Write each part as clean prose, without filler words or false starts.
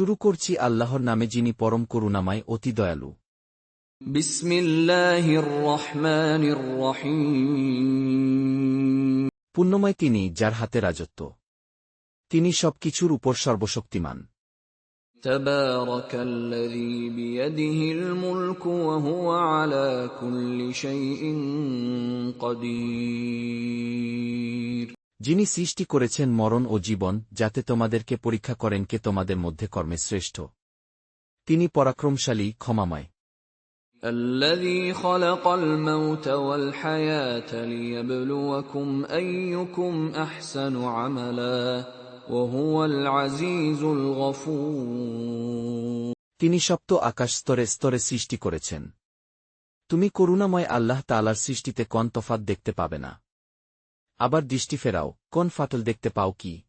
শুরু করছি আল্লাহর নামে যিনি পরম করুণাময় অতি দয়ালু। বিসমিল্লাহির রহমানির রহিম। পুণ্যময় তিনি যার হাতে রাজত্ব, তিনি সবকিছুর উপর সর্বশক্তিমান। তাবারাকাল্লাযী বিয়াদিহিল মুলকু ওয়া হুয়া আলা কুল্লি শাইইন কাদির। যিনি সৃষ্টি করেছেন মরণ ও জীবন, যাতে তোমাদেরকে পরীক্ষা করেন কে তোমাদের মধ্যে কর্মে শ্রেষ্ঠ। তিনি পরাক্রমশালী, ক্ষমাময়। الذي خلق الموت والحياة ليبلوكم أيكم أحسن عملا وهو العزيز الغفور। তিনি সপ্ত আকাশ স্তরে স্তরে সৃষ্টি করেছেন। তুমি করুণাময় আল্লাহ তাআলার সৃষ্টিতে কোন তফাত দেখতে পাবে না। আবার দৃষ্টি ফেরাও, কোন ফাটল দেখতে পাও কি?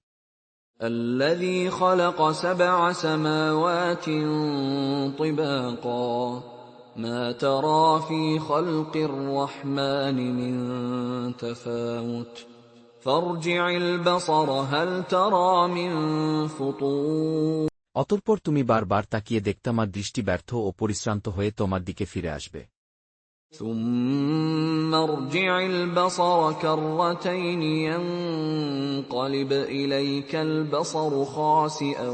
الذي خلق 7 سماوات طباقا ما ترى في خلق الرحمن من تفاوت فارجع البصر هل ترى من فطور। অতঃপর তুমি বারবার তাকিয়ে দেখতে আমার দৃষ্টি ব্যর্থ ও পরিশ্রান্ত হয়ে তোমার দিকে ফিরে আসবে। ثم ارجع البصر كرتين ينقلب إليك البصر خاسئا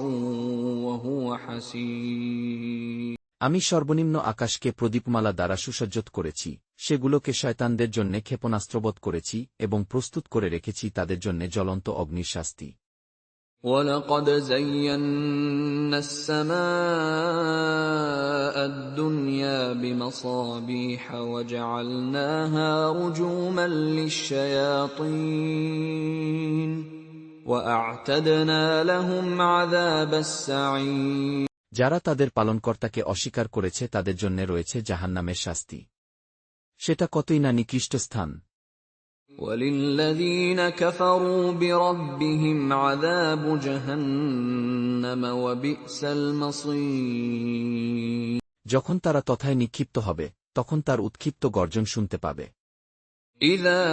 وهو حسير। আমি সর্বনিম্ন আকাশকে প্রদীপমালা দ্বারা সুসজ্জিত করেছি, সেগুলোকে শয়তানদের জন্য ক্ষেপণাস্ত্রবোধ করেছি এবং প্রস্তুত করে রেখেছি তাদের জন্য জ্বলন্ত অগ্নির শাস্তি। وَلَقَدْ زَيَّنَّا السَّمَاءَ الدُّنْيَا بِمَصَابِيحَ وَجَعَلْنَاهَا رُجُومًا لِلشَّيَاطِينِ وَأَعْتَدْنَا لَهُمْ عَذَابَ السَّعِيرِ। যারা তাদের পালনকর্তাকে অস্বীকার করেছে তাদের জন্য রয়েছে জাহান্নামের শাস্তি, সেটা কতই না নিকৃষ্ট স্থান। وَلِلَّذِينَ كَفَرُوا بِرَبِّهِمْ عَذَابُ جَهَنَّمَ وَبِئْسَ الْمَصِيرُ। যখন তারা তথায় নিক্ষিপ্ত হবে, তখন তার উৎক্ষিপ্ত গর্জন শুনতে পাবে। إِذَا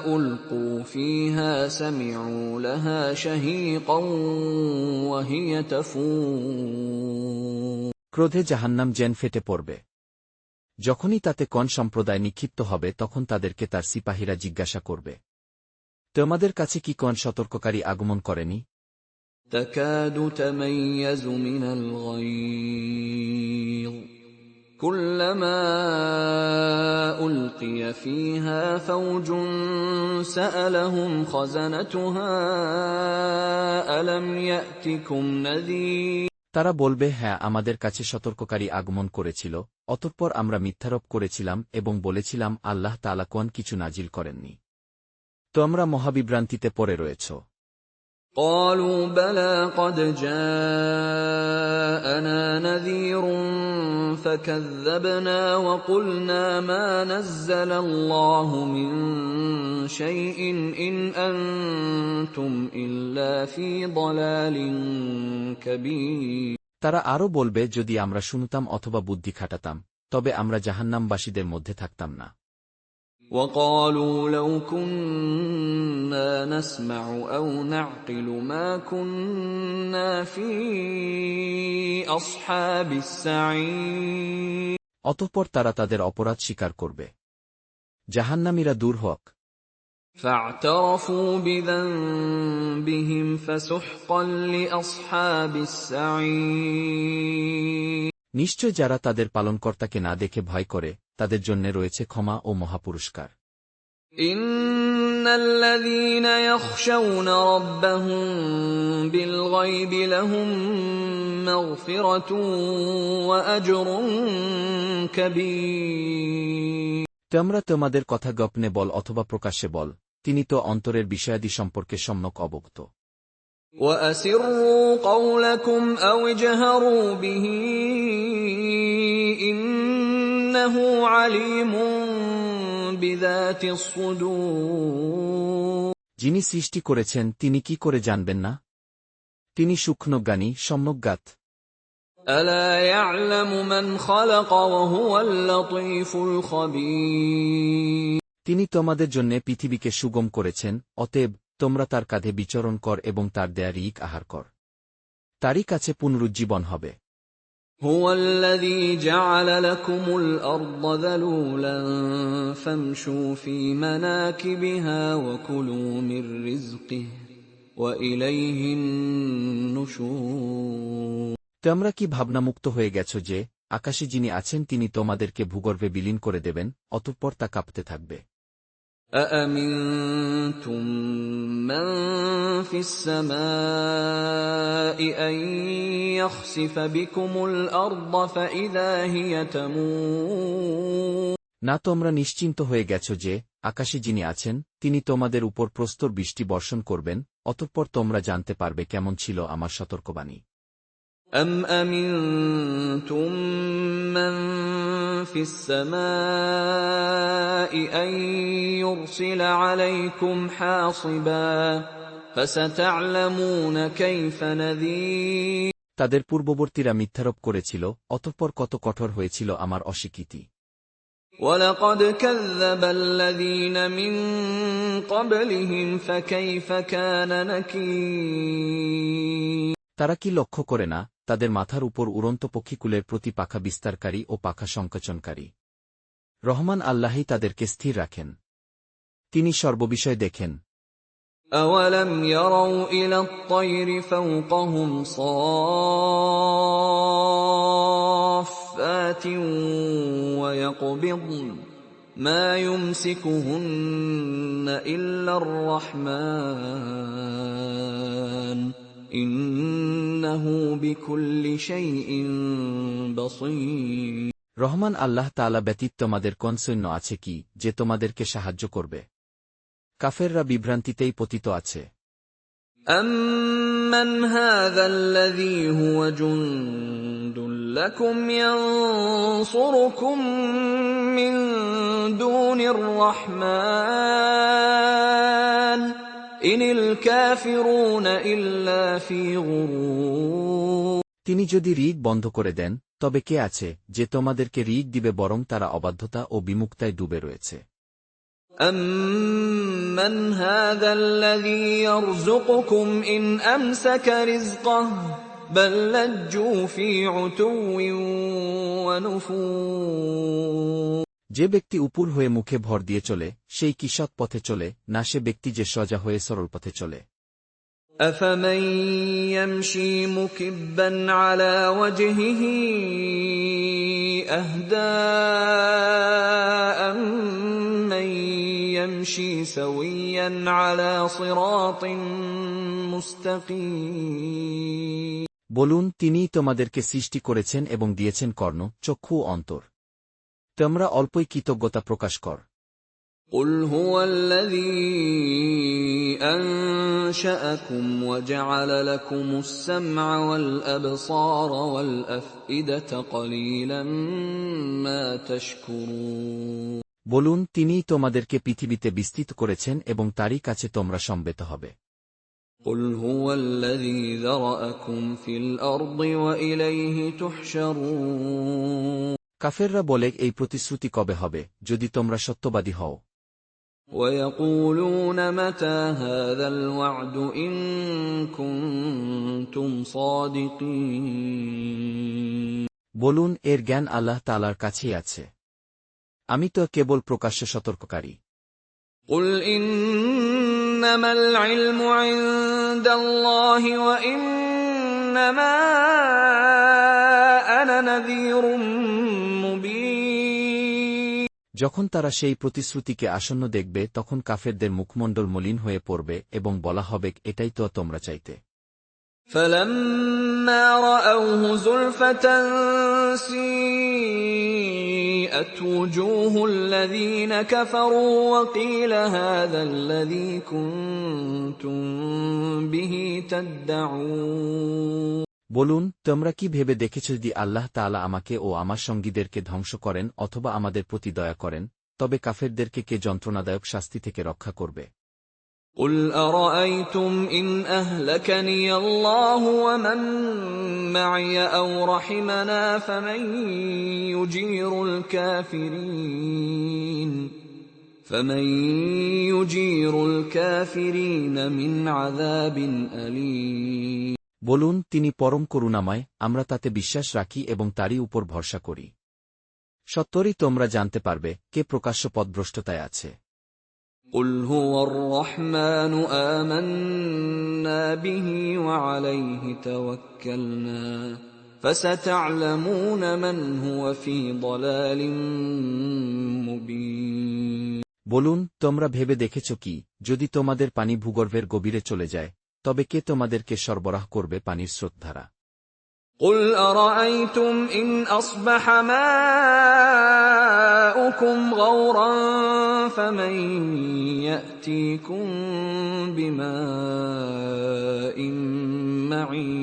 أُلْقُوا فِيهَا سَمِعُوا لَهَا شَهِيقًا وَهِيَ تَفُورُ। ক্রোধে জাহান্নাম যেন ফেটে পড়বে। যখনই তাতে কোন সম্প্রদায় নিক্ষিপ্ত হবে তখন তাদেরকে তার সিপাহীরা জিজ্ঞাসা করবে, তোমাদের কাছে কি কোন সতর্ককারী আগমন করেনি? تَكَادُ تَمَيَّزُ مِنَ الْغَيْظِ كُلَّمَا أُلْقِيَ فِيهَا فَوْجٌ سَأَلَهُمْ خَزَنَتُهَا أَلَمْ يَأْتِكُمْ نَذِيرٌ। তারা বলবে, হ্যাঁ, আমাদের কাছে সতর্ককারী আগমন করেছিল, অতঃপর আমরা মিথ্যারোপ করেছিলাম এবং বলেছিলাম আল্লাহ তাআলা কোন কিছু নাজিল করেননি। তোমরা মহাবিভ্রান্তিতে পড়ে রয়েছ। قالوا بلى قد جاءنا نذير فكذبنا وقلنا ما نزل الله من شيء إن أنتم إلا في ضلال كبير। তারা আরও বলবে, যদি আমরা শুনতাম অথবা বুদ্ধি খাটাতাম, তবে আমরা জাহান্নামবাসীদের মধ্যে থাকতাম না। وقالوا لو كنا نسمع أو نعقل ما كنا في أصحاب السعير। অতঃপর তারা তাদের অপরাধ স্বীকার করবে, জাহান্নামীরা দূর হোক। فاعترفوا بذنبهم فسحقا لأصحاب السعير। নিশ্চয় যারা তাদের পালনকর্তাকে না দেখে ভয় করে, তাদের জন্য রয়েছে ক্ষমা ও মহাপুরস্কার। إن الذين يخشون ربهم بالغيب لهم مغفرة وأجر كبير। তোমরা তোমাদের কথা গোপনে বল অথবা প্রকাশ্যে বল, তিনি তো অন্তরের বিষয়াদি সম্পর্কে সম্যক অবগত। وَأَسِرُّوا قَوْلَكُمْ أَوْ اجْهَرُوا بِهِ إِنَّهُ عَلِيمٌ بِذَاتِ الصُّدُورِ। যিনি সৃষ্টি করেছেন তিনি কি করে জানবেন না? তিনি সূক্ষ্মজ্ঞানী, সম্যজ্ঞাত। أَلَا يَعْلَمُ مَنْ خَلَقَ وَهُوَ اللَّطِيفُ الْخَبِيرُ। তিনি তোমাদের জন্য পৃথিবীকে সুগম করেছেন, অতএব তোমরা তার কাঁধে বিচরণ কর এবং তার দেয়া রিক আহার কর। তারই কাছে পুনরুজ্জীবন হবে। هو الذي جعل لكم الأرض ذلولا فامشوا في مناكبها وكلوا من رزقه وإليه النشور। তোমরা কি ভাবনামুক্ত হয়ে গেছ যে আকাশে যিনি আছেন তিনি তোমাদেরকে ভূগর্ভে বিলীন করে দেবেন, অতঃপর তা কাঁপতে থাকবে। أأمنتم من في السماء أن يخسف بكم الأرض فإذا هي تمور। না, তোমরা নিশ্চিন্ত হয়ে গেছ যে আকাশে যিনি আছেন তিনি তোমাদের উপর প্রস্তর বৃষ্টি বর্ষণ করবেন, অতঃপর তোমরা জানতে পারবে কেমন ছিল আমার সতর্কবাণী। أم أمنتم من في السماء أن يرسل عليكم حاصبا فستعلمون كيف نذير। তাদের পূর্ববর্তীরা মিথ্যারোপ করেছিল, অতঃপর কত কঠোর হয়েছিল আমার অস্বীকৃতি। وَلَقَدْ كَذَّبَ الَّذِينَ مِن قَبْلِهِمْ فَكَيْفَ كَانَ نَكِيرِ। তারা কি লক্ষ্য করে না তাদের মাথার উপর উড়ন্ত পক্ষীকুলের প্রতি পাখা বিস্তারকারী ও পাখা সংকোচনকারী? রহমান আল্লাহই তাদেরকে স্থির রাখেন, তিনি সর্ববিষয় দেখেন। أَوَلَمْ يَرَوْا إِلَى الطَّيْرِ فَوْقَهُمْ صَافَّاتٍ وَيَقْبِضْنَ مَا يُمْسِكُهُنَّ إِلَّا الرَّحْمَنُ إِنَّهُ بِكُلِّ شَيْءٍ بَصِيرٌ। রহমান আল্লাহ তাআলা ব্যতীত তোমাদের কোন সৈন্য আছে কি যে তোমাদেরকে সাহায্য করবে? কাফেররা বিভ্রান্তিতেই পতিত আছে। أَمَّنْ هَذَا الَّذِي هُوَ جُندٌ لَّكُمْ يَنصُرُكُم مِّن دُونِ الرَّحْمَٰنِ إِنِ الْكَافِرُونَ إِلَّا فِي غُرُورٍ। তিনি যদি ঋগ বন্ধ করে দেন তবে কে আছে যে তোমাদেরকে ঋগ দিবে, বরং তারা অবাধ্যতা ও বিমুক্তায় ডুবে রয়েছে। أَمَّنْ هَذَا الَّذِي يَرْزُقُكُمْ إِنْ أَمْسَكَ رِزْقَهُ بَل لَّجُّوا فِي عُتُوٍّ وَنُفُورٍ। যে ব্যক্তি উপর হয়ে মুখে ভর দিয়ে চলে সেই কি সৎ পথে চলে, না সে ব্যক্তি যে সোজা হয়ে সরল পথে চলে? أَفَمَن يَمْشِي مُكِبًّا عَلَى وَجْهِهِ أَهْدَىٰ أَمَّن يَمْشِي سَوِيًّا عَلَى صِرَاطٍ مُّسْتَقِيمٍ। বলুন, তিনিই তোমাদেরকে সৃষ্টি করেছেন এবং দিয়েছেন কর্ণ, চক্ষু ও অন্তর। তোমরা অল্পই কৃতজ্ঞতা প্রকাশ কর। قُلْ هُوَ الَّذِي أَنشَأَكُمْ وَجَعَلَ لَكُمُ السَّمْعَ وَالْأَبْصَارَ وَالْأَفْئِدَةَ قَلِيلًا مَا تَشْكُرُونَ। বলুন, তিনিই তোমাদেরকে পৃথিবীতে বিস্তৃত করেছেন এবং তারই কাছে তোমরা সমবেত হবে। قُلْ هُوَ الَّذِي ذَرَأَكُمْ فِي الْأَرْضِ وَإِلَيْهِ تُحْشَرُونَ। কাফেররা বলে, এই প্রতিশ্রুতি কবে হবে যদি তোমরা সত্যবাদী হও? وَيَقُولُونَ مَتَىٰ هَٰذَا الْوَعْدُ إِن كُنتُمْ صَادِقِينَ। বলুন, এর জ্ঞান আল্লাহ তাআলার কাছেই আছে, আমি তো কেবল প্রকাশ্য সতর্ককারী। قُلْ إِنَّمَا الْعِلْمُ عِندَ اللَّهِ وَإِنَّمَا أَنَا نَذِيرٌ مُّبِينٌ। যখন তারা সেই প্রতিশ্রুতিকে আসন্ন দেখবে তখন কাফেরদের মুখমণ্ডল মলিন হয়ে পড়বে এবং বলা হবে, এটাই তো তোমরা চাইতে। فَلَمَّا رَأَوْهُ زُلْفَةً سِيئَتْ وُجُوهُ الَّذِينَ كَفَرُوا وَقِيلَ هَٰذَا الَّذِي كُنتُم بِهِ تَدَّعُونَ। বলুন, তোমরা কি ভেবে দেখেছ যদি আল্লাহ তাআলা আমাকে ও আমার সঙ্গীদেরকে ধ্বংস করেন অথবা আমাদের প্রতি দয়া করেন, তবে কাফেরদেরকে কে যন্ত্রণাদায়ক শাস্তি থেকে রক্ষা করবে? قُلْ أَرَأَيْتُمْ إِنْ أَهْلَكَنِيَ اللَّهُ وَمَن مَّعِيَ أَوْ رَحِمَنَا فَمَن يُجِيرُ الْكَافِرِينَ مِنْ عَذَابٍ أَلِيمٍ। বলুন, তিনি পরম করুণাময়, আমরা তাতে বিশ্বাস রাখি এবং তারই উপর ভরসা করি। সত্বরই তোমরা জানতে পারবে কে প্রকাশ্য পথভ্রষ্টতায় আছে। قُلْ هُوَ الرَّحْمَٰنُ آمَنَّا بِهِ وَعَلَيْهِ تَوَكَّلْنَا فَسَتَعْلَمُونَ مَنْ هُوَ فِي ضَلَالٍ مُّبِينٍ। বলুন, তোমরা ভেবে দেখেছ কি, যদি তোমাদের পানি ভূগর্ভের গভীরে চলে যায়, তবে কে তোমাদেরকে সরবরাহ করবে পানির স্রোতধারা? قُلْ أَرَأَيْتُمْ إِنْ أَصْبَحَ مَاؤُكُمْ غَوْرًا فَمَن يَأْتِيكُم بِمَاءٍ مَّعِينٍ